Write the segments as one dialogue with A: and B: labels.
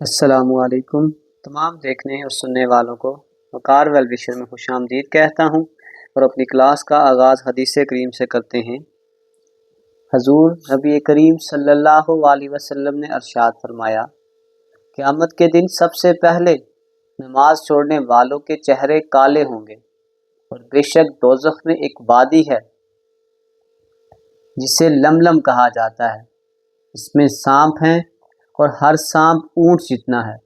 A: अस्सलामुअलैकुम तमाम देखने और सुनने वालों को वकार वेल विशर में खुशामदीद कहता हूँ और अपनी क्लास का आगाज़ हदीस करीम से करते हैं। हजूर नबी करीम सल्लल्लाहु अलैहि वसल्लम ने अरशाद फरमाया, क़यामत के दिन सबसे पहले नमाज छोड़ने वालों के चेहरे काले होंगे और बेशक दोज़ख में एक वादी है जिसे लमलम कहा जाता है। इसमें सांप हैं और हर सांप ऊंट जितना है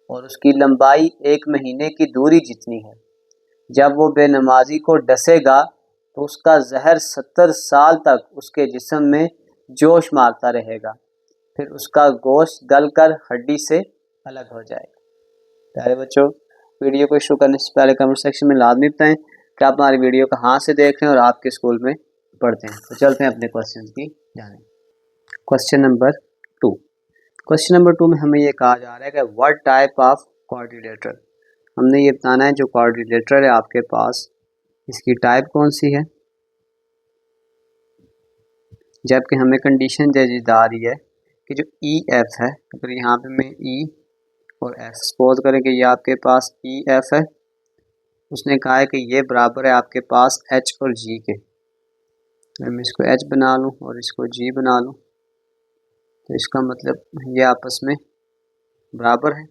A: और उसकी लंबाई 1 महीने की दूरी जितनी है। जब वो बेनमाजी को डसेगा तो उसका जहर 70 साल तक उसके जिस्म में जोश मारता रहेगा, फिर उसका गोश्त गलकर हड्डी से अलग हो जाएगा। प्यारे बच्चों, वीडियो को शुरू करने से पहले कमेंट सेक्शन में लाजमी बताएं कि आप हमारी वीडियो कहाँ से देख रहे हैं और आपके स्कूल में पढ़ते हैं। तो चलते हैं अपने क्वेश्चन की जाने। क्वेश्चन नंबर 2 में हमें ये कहा जा रहा है कि व्हाट टाइप ऑफ क्वाड्रिलेटरल, हमने ये बताना है जो क्वाड्रिलेटरल है आपके पास इसकी टाइप कौन सी है। जबकि हमें कंडीशन दे दी जा रही है कि जो ई एफ है, अगर यहाँ पे मैं ई और एफ सपोज करें कि ये आपके पास ई एफ है, उसने कहा है कि ये बराबर है आपके पास एच और जी के। मैं इसको एच बना लूँ और इसको जी बना लूँ तो इसका मतलब ये आपस में बराबर है।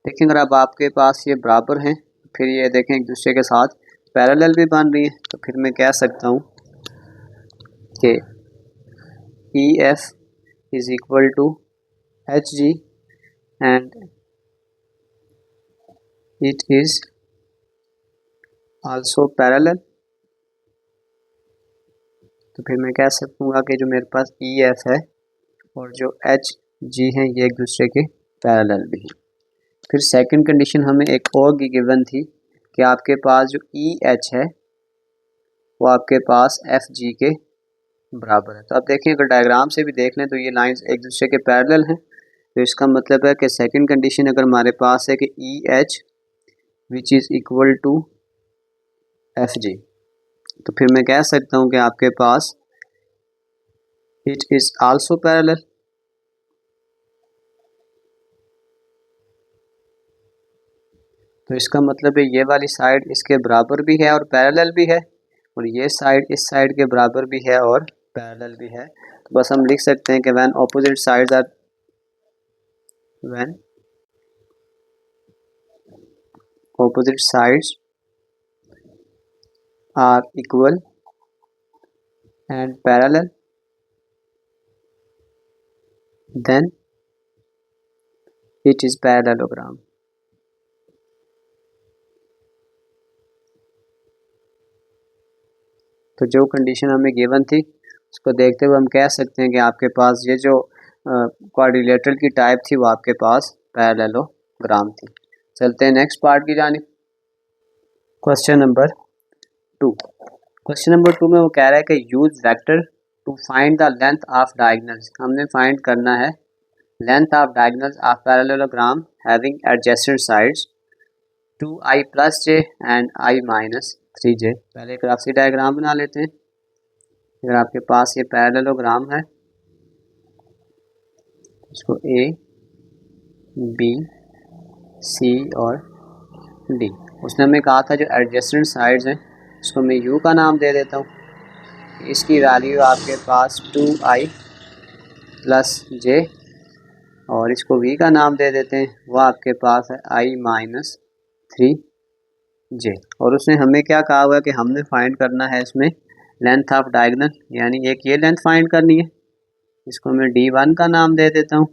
A: देखें अगर अब आपके पास ये बराबर हैं फिर ये देखें एक दूसरे के साथ पैरेलल भी बन रही है, तो फिर मैं कह सकता हूँ कि E F is equal to H G and it is also parallel. तो फिर मैं कह सकूँगा कि जो मेरे पास ई एफ है और जो एच जी हैं ये एक दूसरे के पैरेलल भी हैं। फिर सेकंड कंडीशन हमें एक और की गिवन थी कि आपके पास जो ई एच है वो आपके पास एफ जी के बराबर है। तो आप देखें अगर डायग्राम से भी देख लें तो ये लाइंस एक दूसरे के पैरेलल हैं, तो इसका मतलब है कि सेकंड कंडीशन अगर हमारे पास है कि E H which is equal to F G, तो फिर मैं कह सकता हूँ कि आपके पास इट इज़ आल्सो पैरेलल। तो इसका मतलब है ये वाली साइड इसके बराबर भी है और पैरेलल भी है और ये साइड इस साइड के बराबर भी है और पैरेलल भी है। तो बस हम लिख सकते हैं कि when opposite sides are equal and parallel then it is parallelogram. तो जो कंडीशन हमें गिवन थी उसको देखते हुए हम कह सकते हैं कि आपके पास ये जो क्वाड्रिलेटरल की टाइप थी वो आपके पास पैरेललोग्राम थी। चलते हैं नेक्स्ट पार्ट की जानिब। क्वेश्चन नंबर 2 में वो कह रहा है कि use vector to find the length of diagonals. हमने फाइंड करना है length of diagonals of parallelogram having adjacent sides 2i + j and i - 3j। पहले एक ग्राफिक डायग्राम बना लेते हैं। अगर आपके पास ये पैरेललोग्राम है, इसको ए बी सी और डी, उसने हमें कहा था जो एडजेसेंट साइड्स हैं इसको मैं u का नाम दे देता हूँ। इसकी वैल्यू आपके पास 2i + j और इसको v का नाम दे देते हैं, वो आपके पास है i - 3j। और उसने हमें क्या कहा हुआ है कि हमने फाइंड करना है इसमें लेंथ ऑफ डायगोनल, यानी एक ये लेंथ फाइंड करनी है, इसको मैं d1 का नाम दे देता हूँ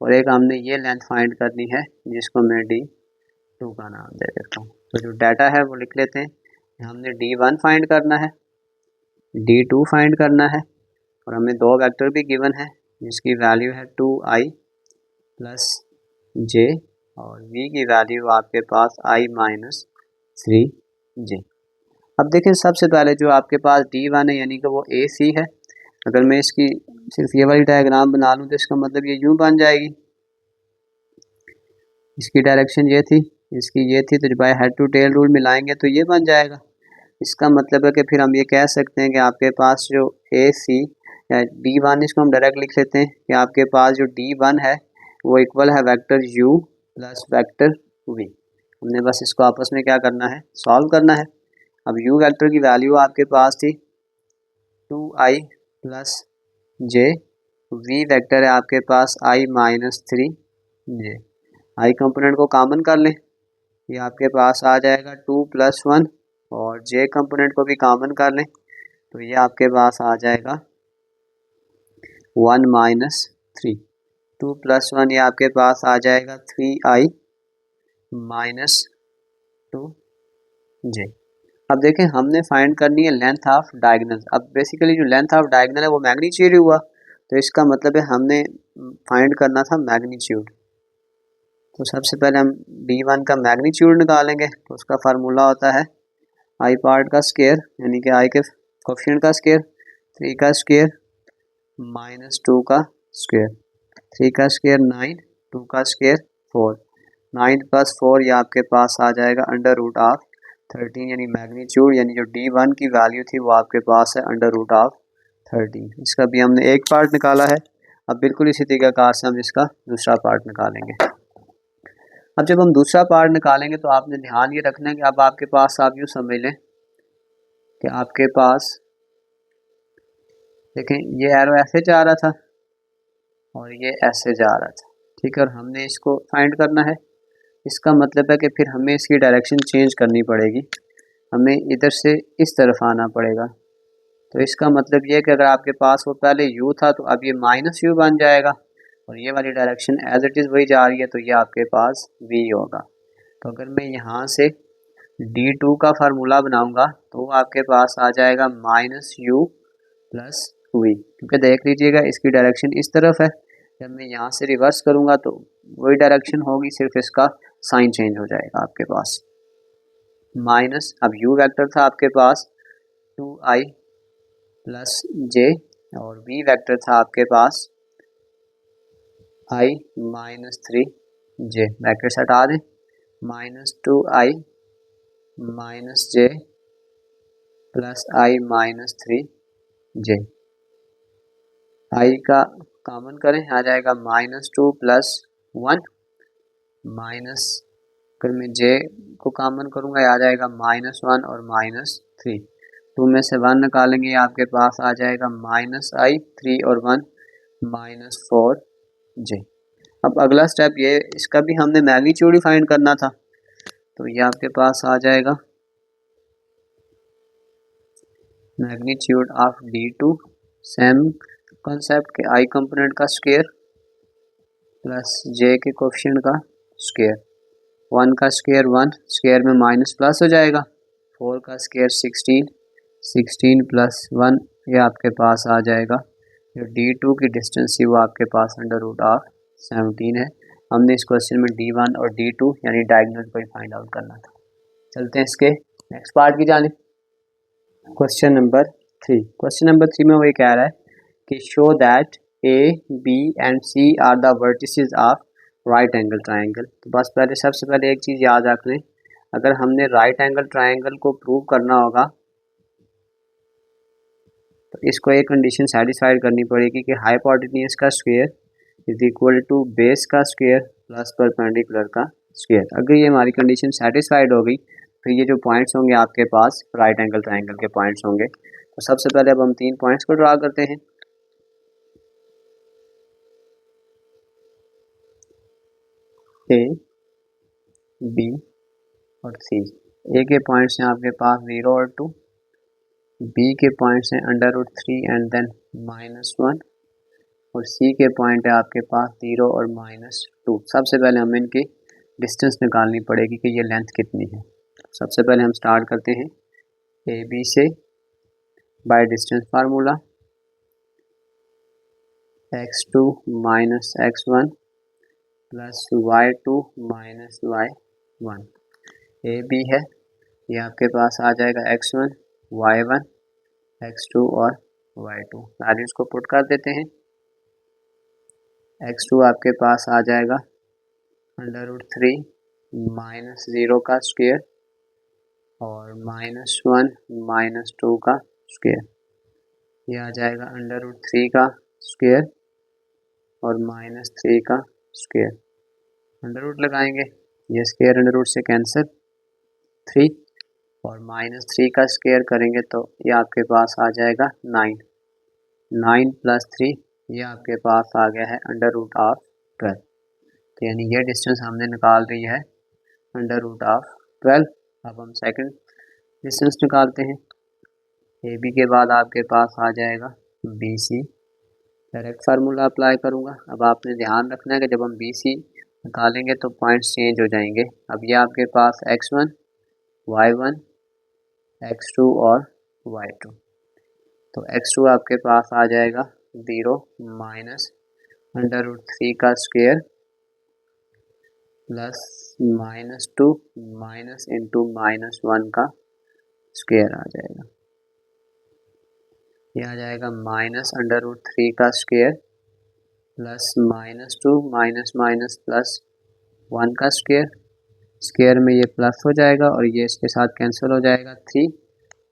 A: और एक हमने ये लेंथ फाइंड करनी है जिसको मैं d2 का नाम दे देता हूँ। तो जो डाटा है वो लिख लेते हैं। हमने d1 फाइंड करना है, d2 फाइंड करना है और हमें दो वेक्टर भी गिवन है जिसकी वैल्यू है 2i + j और v की वैल्यू आपके पास i - 3j। अब देखें सबसे पहले जो आपके पास d1 है यानी कि वो AC है। अगर मैं इसकी सिर्फ ये वाली डायग्राम बना लूँ तो इसका मतलब ये यूँ बन जाएगी, इसकी डायरेक्शन ये थी, इसकी ये थी, तो जब हेड टू टेल रूल मिलाएंगे तो ये बन जाएगा। इसका मतलब है कि फिर हम ये कह सकते हैं कि आपके पास जो AC या D1, इसको हम डायरेक्ट लिख लेते हैं कि आपके पास जो D1 है वो इक्वल है vector u plus vector v। हमने बस इसको आपस में क्या करना है, सॉल्व करना है। अब u वेक्टर की वैल्यू आपके पास थी 2i plus j, v vector है आपके पास i minus 3j। i component को कॉमन कर लें, ये आपके पास आ जाएगा 2 प्लस 1, और j कंपोनेंट को भी कॉमन कर लें तो ये आपके पास आ जाएगा 1 माइनस 3। 2 प्लस 1 ये आपके पास आ जाएगा 3i माइनस 2j। अब देखें हमने फाइंड करनी है लेंथ ऑफ डायगोनल। अब बेसिकली जो लेंथ ऑफ डायगोनल है वो मैग्नीट्यूड हुआ, तो इसका मतलब है हमने फाइंड करना था मैग्नीट्यूड। तो सबसे पहले हम d1 का मैग्नीट्यूड निकालेंगे, तो उसका फार्मूला होता है i पार्ट का स्क्वायर यानी कि i के कोएफिशिएंट का स्क्वायर, 3 का स्क्वायर माइनस 2 का स्क्वायर, 3 का स्क्वायर 9, 2 का स्क्वायर 4, 9 प्लस 4 ये आपके पास आ जाएगा अंडर रूट ऑफ 13, यानी मैग्नीट्यूड यानी जो d1 की वैल्यू थी वो आपके पास है अंडर रूट ऑफ 13। इसका भी हमने एक पार्ट निकाला है। अब बिल्कुल इसी तरीक़ाकार से हम इसका दूसरा पार्ट निकालेंगे। अब जब हम दूसरा पार्ट निकालेंगे तो आपने ध्यान ये रखना है कि अब आपके पास, आप यूँ समझ लें कि आपके पास देखें ये एरो ऐसे जा रहा था और ये ऐसे जा रहा था, ठीक है, और हमने इसको फाइंड करना है। इसका मतलब है कि फिर हमें इसकी डायरेक्शन चेंज करनी पड़ेगी, हमें इधर से इस तरफ आना पड़ेगा। तो इसका मतलब ये है कि अगर आपके पास वो पहले u था तो अब ये माइनस u बन जाएगा, और ये वाली डायरेक्शन एज इट इज़ वही जा रही है, तो ये आपके पास v होगा। तो अगर मैं यहाँ से d2 का फार्मूला बनाऊंगा तो आपके पास आ जाएगा माइनस u प्लस v, क्योंकि देख लीजिएगा इसकी डायरेक्शन इस तरफ है। जब मैं यहाँ से रिवर्स करूँगा तो वही डायरेक्शन होगी, सिर्फ इसका साइन चेंज हो जाएगा आपके पास। माइनस, अब u वेक्टर था आपके पास 2i प्लस j, और v वेक्टर था आपके पास i माइनस 3j। वेक्टर से हटा दें, minus 2i minus j plus i minus 3j। i का कॉमन करें, आ जाएगा माइनस 2 प्लस 1, माइनस अगर मैं j को कॉमन करूँगा आ जाएगा माइनस 1 और माइनस 3। 2 में से 1 निकालेंगे आपके पास आ जाएगा माइनस i, 3 और 1 माइनस 4j। अब अगला स्टेप ये, इसका भी हमने मैग्नीट्यूड ही फाइंड करना था, तो ये आपके पास आ जाएगा magnitude of d2, same concept के i कंपोनेंट का स्क्वायर प्लस j के कोएफिशिएंट का स्क्वायर। 1 का स्क्वायर 1, स्क्वायर में माइनस प्लस हो जाएगा, 4 का स्क्वायर 16, 16 प्लस 1 ये आपके पास आ जाएगा। जो d2 की डिस्टेंस थी वो आपके पास अंडर रूट ऑफ 17 है। हमने इस क्वेश्चन में d1 और d2 यानी डायगोनल को ही फाइंड आउट करना था। चलते हैं इसके नेक्स्ट पार्ट की जानिब। Question number 3। क्वेश्चन नंबर 3 में वही कह रहा है कि show that a, b and c are the vertices of right angle triangle. तो बस पहले सबसे पहले एक चीज़ याद रख लें, अगर हमने राइट एंगल ट्रायंगल को प्रूव करना होगा तो इसको एक कंडीशन सेटिस्फाइड करनी पड़ेगी कि हाइपोटेन्यूज का square is equal to base का स्क्वायर प्लस परपेंडिकुलर का स्क्वायर। अगर ये हमारी कंडीशन सेटिस्फाइड हो गई तो ये जो पॉइंट्स होंगे आपके पास राइट एंगल ट्रायंगल के पॉइंट्स होंगे। तो सबसे पहले अब हम 3 पॉइंट्स को ड्रा करते हैं। ए, बी और सी। ए के पॉइंट्स हैं आपके पास 0 और 2, बी के पॉइंट्स हैं under root 3 and then minus 1, और सी के पॉइंट है आपके पास 0 और माइनस 2। सबसे पहले हमें इनकी डिस्टेंस निकालनी पड़ेगी कि ये लेंथ कितनी है। सबसे पहले हम स्टार्ट करते हैं ए बी से by distance formula, x2 minus x1 plus y2 minus y1। A B है, ये आपके पास आ जाएगा x1 y1 x2 और y2। वैल्यूज को पुट कर देते हैं। x2 आपके पास आ जाएगा अंडर रूट 3 माइनस 0 का स्क्वायर और माइनस 1 माइनस 2 का स्क्वायर। ये आ जाएगा अंडर रूट 3 का स्क्वायर और माइनस 3 का स्क्वायर, अंडर रूट लगाएंगे, ये स्क्वायर अंडर रूट से कैंसिल, 3 और -3 का स्क्वायर करेंगे तो ये आपके पास आ जाएगा 9, 9 + 3 ये आपके पास आ गया है अंडर रूट ऑफ 12। तो यानी ये डिस्टेंस हमने निकाल दी है अंडर रूट ऑफ 12। अब हम सेकंड डिस्टेंस निकालते हैं। ए बी के बाद आपके पास आ जाएगा B C, direct formula apply करूँगा। अब आपने ध्यान रखना है कि जब हम बी सी निकालेंगे तो पॉइंट्स चेंज हो जाएंगे। अब ये आपके पास x1, y1, x2 और y2। तो x2 आपके पास आ जाएगा 0 माइनस अंडर रूट 3 का स्क्वायर प्लस -2 माइनस इंटू -1 का स्क्वायर आ जाएगा। ये आ जाएगा माइनस अंडर रूट 3 का square plus -2 minus minus plus 1 का स्क्वायर, स्क्वायर में ये प्लस हो जाएगा और ये इसके साथ कैंसिल हो जाएगा। 3,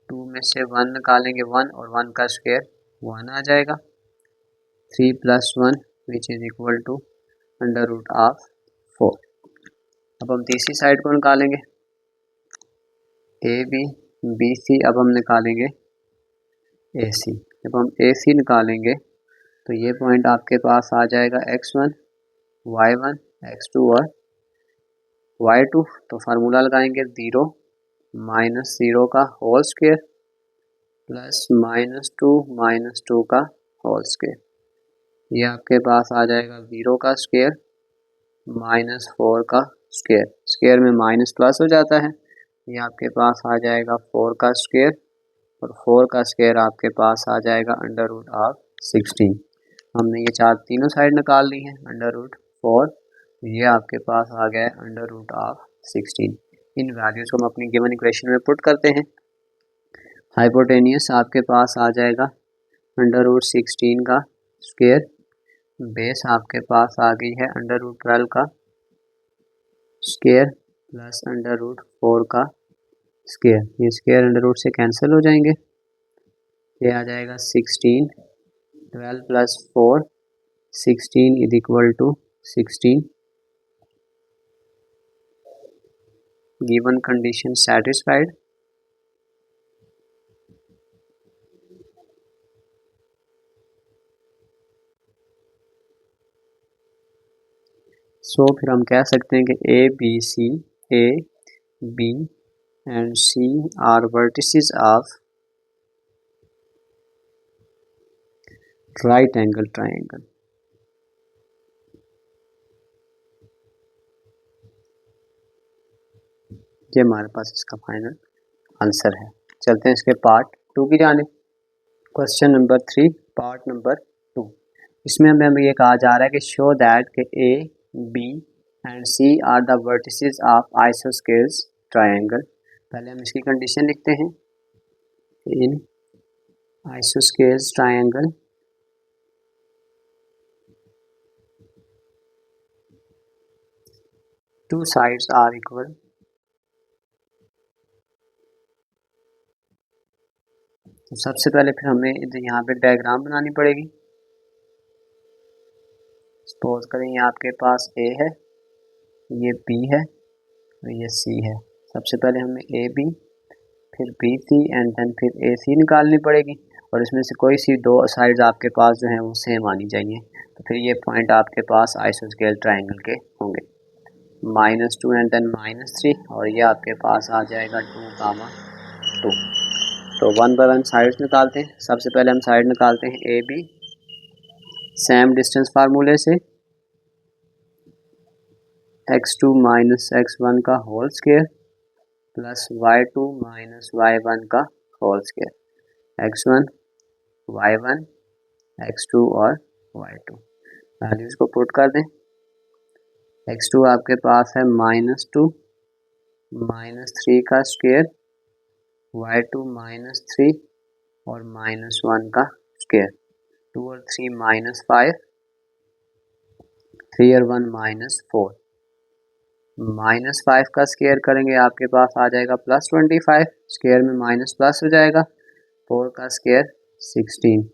A: 2 में से 1 निकालेंगे 1 और 1 का स्क्वायर 1 आ जाएगा। 3 + 1 which is equal to under root of 4। अब हम तीसरी साइड को निकालेंगे, ए बी बी सी। अब हम निकालेंगे ए सी। जब हम ए सी निकालेंगे तो ये पॉइंट आपके पास आ जाएगा x1, y1, x2 और y2। तो फार्मूला लगाएंगे 0 माइनस 0 का होल स्क्वायर प्लस -2 का होल स्क्वायर। ये आपके पास आ जाएगा 0 का स्क्वायर -4 का स्क्वायर, स्क्वायर में माइनस प्लस हो जाता है। ये आपके पास आ जाएगा 4 का स्क्वायर और 4 का स्क्वायर आपके पास आ जाएगा अंडर रूट ऑफ 16। हमने ये तीनों साइड निकाल ली है अंडर रूट 4। ये आपके पास आ गया अंडर रूट ऑफ 16। इन वैल्यूज़ को हम अपनी गिवन इक्वेशन में पुट करते हैं। हाइपोटेनियस आपके पास आ जाएगा अंडर रूट 16 का स्क्वायर, बेस आपके पास आ गई है अंडर रूट 12 का स्क्वायर प्लस अंडर रूट 4 का स्क्वायर। ये स्क्वायर अंडर रूट से कैंसिल हो जाएंगे। ये आ जाएगा 16, 12 + 4 16 is equal to 16। Given condition satisfied. So फिर हम कह सकते हैं कि A B C and C are vertices of right angle triangle. ये हमारे पास इसका फाइनल आंसर है। चलते हैं इसके पार्ट 2 की जानिब। Question number 3 part number 2। इसमें हमें ये कहा जा रहा है कि शो दैट के A B and C are the vertices of isosceles triangle. पहले हम इसकी कंडीशन लिखते हैं। In isosceles triangle two sides are equal. तो सबसे पहले फिर हमें यहाँ पे डायग्राम बनानी पड़ेगी। सपोज करें ये आपके पास ए है, ये बी है और ये सी है। सबसे पहले हमें ए बी फिर बी सी एंड देन फिर ए सी निकालनी पड़ेगी और इसमें से कोई सी दो साइड्स आपके पास जो हैं वो सेम आनी चाहिए। तो फिर ये पॉइंट आपके पास आइसोस्केल ट्राइंगल के होंगे। -2 एंड देन -3 और ये आपके पास आ जाएगा 2, 2। तो 1 बाय 1 साइड्स निकालते हैं। सबसे पहले हम साइड निकालते हैं ए बी, सेम डिस्टेंस फार्मूले से x2 माइनस x1 का whole square plus y2 minus y1 का whole square. x1, y1, x2 और y2 वैल्यूज को पुट कर दें। x2 आपके पास है -2 -3 का स्क्वायर, y2 -3 और -1 का स्क्वायर। 2 और 3 -5, 3 और 1 -4। -5 का स्क्वायर करेंगे आपके पास आ जाएगा +25, स्क्वायर में माइनस प्लस हो जाएगा। 4 का स्क्वायर 16।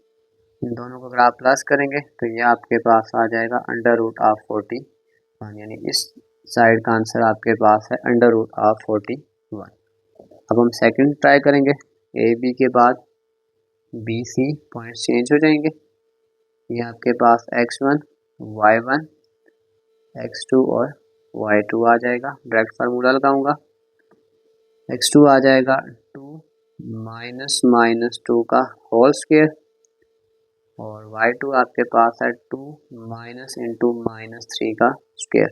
A: इन दोनों को अगर आप प्लस करेंगे तो ये आपके पास आ जाएगा अंडर रूट ऑफ 40 1, यानी इस साइड का आंसर आपके पास है अंडर रूट ऑफ 41। अब हम सेकंड ट्राई करेंगे। ए बी के बाद बी सी पॉइंट्स चेंज हो जाएंगे। ये आपके पास x1 y1 x2 और y2 आ जाएगा। डायरेक्ट फार्मूला लगाऊंगा। x2 आ जाएगा 2 माइनस माइनस 2 का होल स्क्वायर और y2 आपके पास है 2 माइनस इंटू माइनस 3 का स्क्वायर।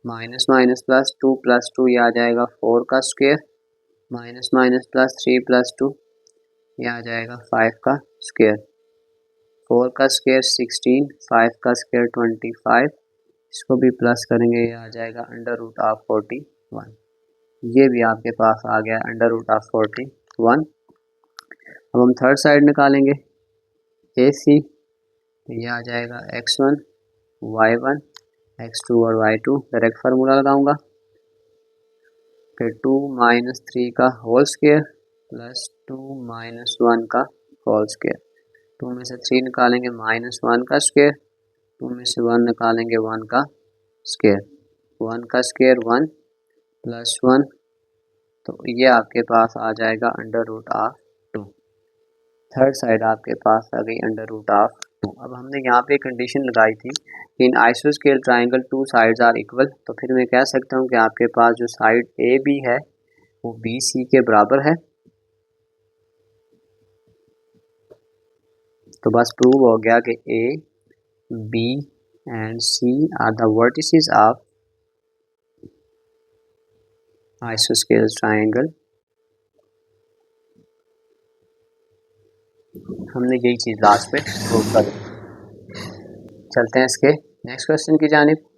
A: माइनस माइनस प्लस 2 ये आ जाएगा 4 का square, minus minus plus 3 plus 2 ये आ जाएगा 5 का स्क्वायर। 4 का स्क्वायर 16, 5 का स्क्वायर 25, इसको भी प्लस करेंगे ये आ जाएगा अंडर रूट ऑफ 41। ये भी आपके पास आ गया अंडर रूट ऑफ 41। अब हम थर्ड साइड निकालेंगे ए सी, तो ये आ जाएगा x1 y1 x2 और y2। डायरेक्ट फार्मूला लगाऊंगा। फिर 2 माइनस 3 का होल स्क्वायर प्लस 2 माइनस 1 का होल स्क्वायर। 2 में से 3 निकालेंगे माइनस 1 का स्क्वायर, 2 में से 1 निकालेंगे 1 का स्क्वायर। 1 का स्क्वायर 1 प्लस 1, तो ये आपके पास आ जाएगा under root of 2। Third side आपके पास आ गई अंडर रूट ऑफ 2। अब हमने यहाँ पे कंडीशन लगाई थी कि इन आइसोस्केल triangle two sides are equal, तो फिर मैं कह सकता हूँ कि आपके पास जो साइड ए बी है वो बी सी के बराबर है। तो बस प्रूव हो गया कि A B and C are the vertices of आइसोस्केल ट्राइंगल। हमने यही चीज़ लास्ट पे प्रूव कर दी। चलते हैं इसके नेक्स्ट क्वेश्चन की जानिब।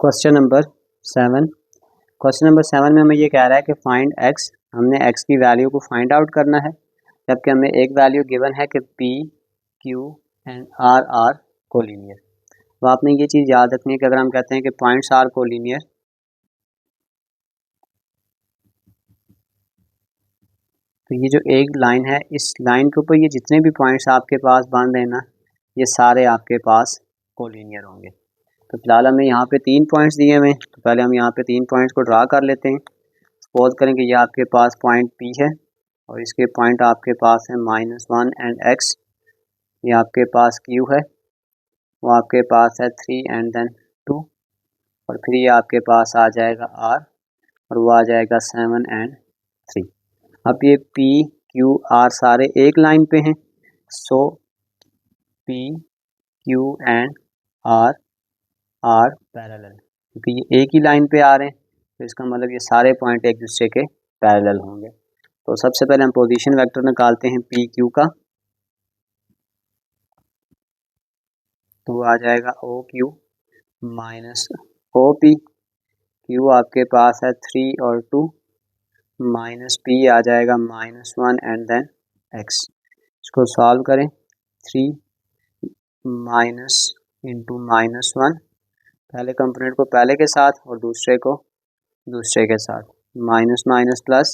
A: Question number 7। क्वेश्चन नंबर 7 में हमें ये कह रहा है कि फाइंड एक्स, हमने एक्स की वैल्यू को फाइंड आउट करना है, जबकि हमें एक वैल्यू गिवन है कि P Q and R are collinear. तो आपने ये चीज़ याद रखनी है कि अगर हम कहते हैं कि पॉइंट्स आर कोलिनियर, तो ये जो एक लाइन है, इस लाइन के ऊपर ये जितने भी पॉइंट्स आपके पास बन रहे हैं ना, ये सारे आपके पास कोलिनियर होंगे। तो फिलहाल हमें यहाँ पे 3 पॉइंट्स दिए हुए हैं, तो पहले हम यहाँ पे 3 पॉइंट्स को ड्रा कर लेते हैं। सपोज करें कि ये आपके पास पॉइंट पी है और इसके पॉइंट आपके पास है -1 एंड x, ये आपके पास q है, वो आपके पास है 3 एंड देन 2, और फिर ये आपके पास आ जाएगा r और वो आ जाएगा 7 एंड 3। अब ये p q r सारे एक लाइन पे हैं, so p q and r are parallel, क्योंकि ये एक ही लाइन पे आ रहे हैं, तो इसका मतलब ये सारे पॉइंट एक दूसरे के पैरेलल होंगे। तो सबसे पहले हम पोजीशन वेक्टर निकालते हैं पी क्यू का, तो आ जाएगा O Q minus O P, Q आपके पास है 3 और 2, माइनस पी आ जाएगा -1 एंड देन एक्स। इसको सॉल्व करें, 3 माइनस इंटू -1, पहले कंपोनेंट को पहले के साथ और दूसरे को दूसरे के साथ, minus minus plus,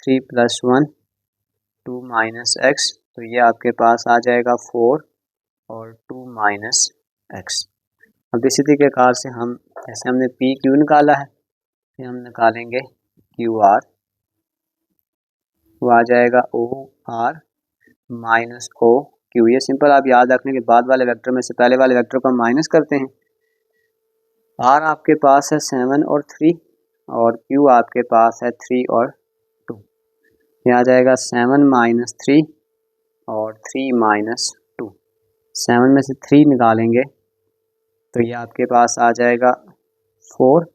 A: 3 + 1 2 minus x, तो ये आपके पास आ जाएगा 4 और 2 माइनस एक्स। अब इसी तरीके से हम, जैसे हमने पी क्यू निकाला है, फिर हम निकालेंगे क्यू आर, वो आ जाएगा O R minus O Q. ये सिंपल आप याद रखने के बाद वाले वेक्टर में से पहले वाले वेक्टर को हम माइनस करते हैं। आर आपके पास है 7 और 3 और क्यू आपके पास है 3 और 2, ये आ जाएगा 7 - 3 और 3 - 2। 7 में से 3 निकालेंगे तो ये आपके पास आ जाएगा 4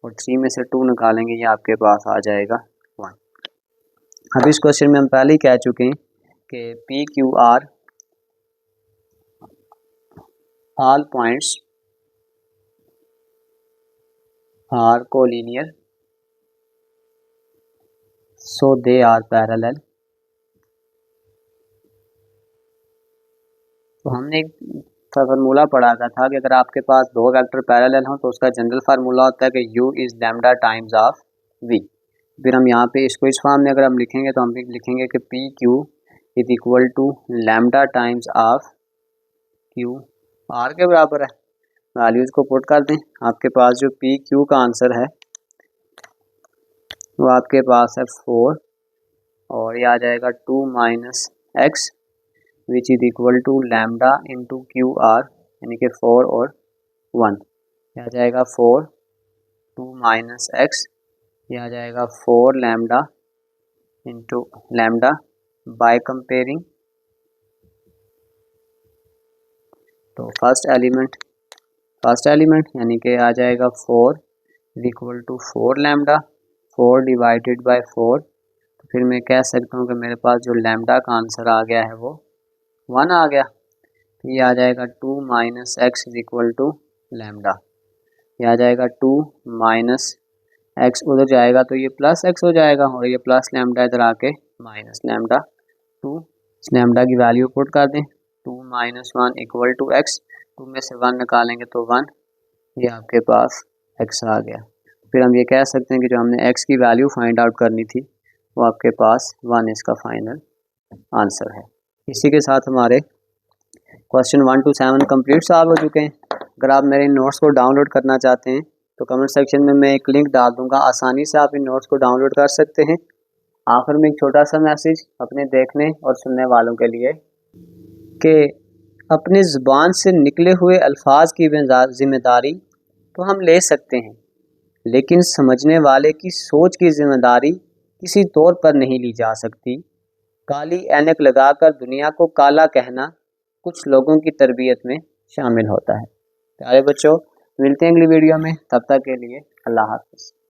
A: और 3 में से 2 निकालेंगे, ये आपके पास आ जाएगा 1। अब इस क्वेश्चन में हम पहले ही कह चुके हैं कि P Q R all points are collinear so they are parallel. तो हमने एक फार्मूला पढ़ा था कि अगर आपके पास दो वेक्टर पैरेलल हों तो उसका जनरल फार्मूला होता है कि u is lambda times of v। फिर हम यहाँ पे इसको इस फॉर्म में अगर हम लिखेंगे तो हम लिखेंगे कि P Q is equal to lambda times of Q R के बराबर है। वैल्यूज़ को पुट कर दें, आपके पास जो पी क्यू का आंसर है वो आपके पास है 4 और ये आ जाएगा 2 minus X which is equal to lambda into Q R, यानी कि 4 और 1, यह आ जाएगा 4 2 माइनस एक्स, यह आ जाएगा 4 lambda into lambda by comparing. तो फर्स्ट एलिमेंट यानी कि आ जाएगा 4 is equal to 4 lambda, 4 divided by 4, तो फिर मैं कह सकता हूँ कि मेरे पास जो लैम्डा का आंसर आ गया है वो 1 आ गया। तो ये आ जाएगा 2 minus X is equal to lambda, ये आ जाएगा 2 माइनस एक्स, उधर जाएगा तो ये प्लस एक्स हो जाएगा और ये प्लस लैम्डा इधर आके माइनस लैम्डा 2। इस लैम्डा की वैल्यू पुट कर दें, 2 माइनस 1 इक्वल टू एक्स, 2 में से 1 निकालेंगे तो 1, ये आपके पास x आ गया। फिर हम ये कह सकते हैं कि जो हमने x की वैल्यू फाइंड आउट करनी थी वो आपके पास 1 इसका फाइनल आंसर है। इसी के साथ हमारे क्वेश्चन 1 to 7 कंप्लीट सॉल्व हो चुके हैं। अगर आप मेरे नोट्स को डाउनलोड करना चाहते हैं तो कमेंट सेक्शन में मैं एक लिंक डाल दूंगा, आसानी से आप इन नोट्स को डाउनलोड कर सकते हैं। आखिर में एक छोटा सा मैसेज अपने देखने और सुनने वालों के लिए कि अपनी ज़ुबान से निकले हुए अल्फाज की ज़िम्मेदारी तो हम ले सकते हैं, लेकिन समझने वाले की सोच की ज़िम्मेदारी किसी तौर पर नहीं ली जा सकती। काली ऐनक लगाकर दुनिया को काला कहना कुछ लोगों की तरबियत में शामिल होता है। प्यारे बच्चों, मिलते हैं अगली वीडियो में, तब तक के लिए अल्लाह हाफ़िज़।